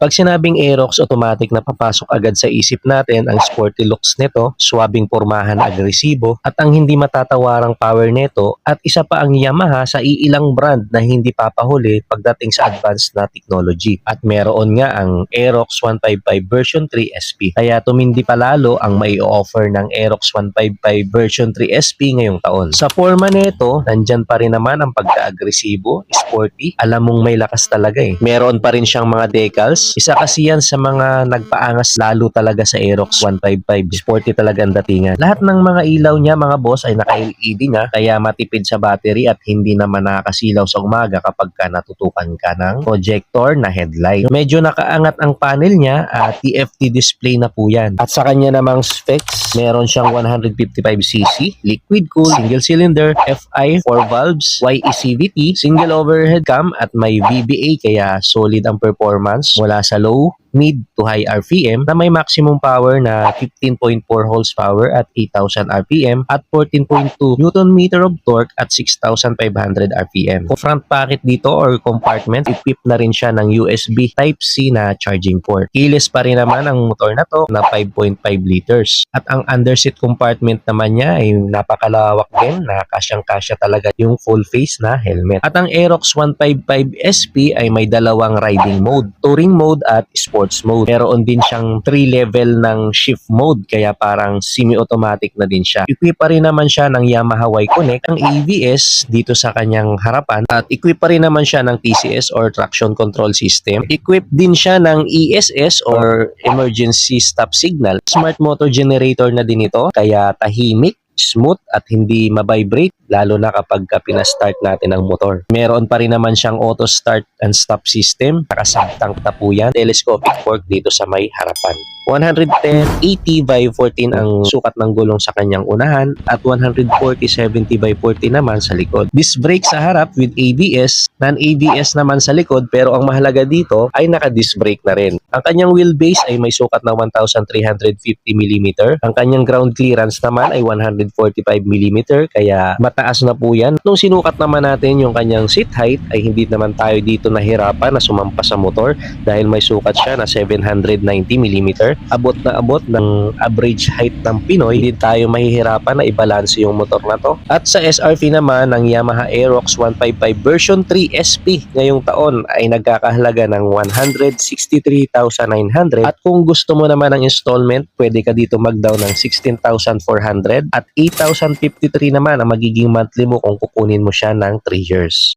Pag sinabing Aerox, automatic na papasok agad sa isip natin ang sporty looks nito, swabing pormahan na agresibo, at ang hindi matatawarang power nito, at isa pa ang Yamaha sa iilang brand na hindi papahuli pagdating sa advanced na technology. At meron nga ang Aerox 155 version 3 SP. Kaya tumindi pa lalo ang may offer ng Aerox 155 version 3 SP ngayong taon. Sa forma nito, nandyan pa rin naman ang pagka-agresibo, sporty, alam mong may lakas talaga eh. Meron pa rin siyang mga decals. Isa kasi yan sa mga nagpaangas lalo talaga sa Aerox 155. Sporty talaga ang datingan. Lahat ng mga ilaw niya mga boss ay naka-LED na, kaya matipid sa battery at hindi naman nakakasilaw sa umaga kapag ka natutukan ka ng projector na headlight. Medyo nakaangat ang panel niya at TFT display na po yan. At sa kanya namang specs, meron siyang 155cc, liquid cool, single cylinder, FI, 4 valves, YECVT, single overhead cam at may VBA, kaya solid ang performance mula sa low, mid to high RPM na may maximum power na 15.4 horsepower at 8,000 RPM at 14.2 Newton meter of torque at 6,500 RPM. Kung front pocket dito or compartment, equipped na rin siya ng USB Type-C na charging port. Keyless pa rin naman ang motor na to na 5.5 liters. At ang underseat compartment naman niya ay napakalawak din, na kasyang-kasya talaga yung full face na helmet. At ang Aerox 155 SP ay may dalawang riding mode, touring mode at sports mode. Meron din siyang 3-level ng shift mode, kaya parang semi-automatic na din siya. Equip pa rin naman siya ng Yamaha Y-Connect, ang ABS dito sa kanyang harapan, at equip pa rin naman siya ng TCS or traction control system. Equip din siya ng ESS or emergency stop signal. Smart motor generator na din ito, kaya tahimik, smooth at hindi ma-vibrate, lalo na kapag pinastart natin ang motor. Meron pa rin naman siyang auto start and stop system. Nakasubtank na po yan. Telescopic fork dito sa may harapan. 110/80 by 14 ang sukat ng gulong sa kanyang unahan at 140/70 by 40 naman sa likod. Disc brake sa harap with ABS, non-ABS naman sa likod, pero ang mahalaga dito ay naka-disc brake na rin. Ang kanyang wheelbase ay may sukat na 1,350 mm. Ang kanyang ground clearance naman ay 145 mm, kaya mataas na po yan. Nung sinukat naman natin yung kanyang seat height ay hindi naman tayo dito nahirapan na sumampas sa motor dahil may sukat siya na 790 mm. Abot na abot ng average height ng Pinoy. Hindi tayo mahihirapan na ibalanse yung motor na to. At sa SRP naman ng Yamaha Aerox 155 version 3 SP ngayong taon ay nagkakahalaga ng 163,900. At kung gusto mo naman ng installment, pwede ka dito mag-down ng 16,400 at 8,053 naman ang magiging monthly mo kung kukunin mo siya ng 3 years.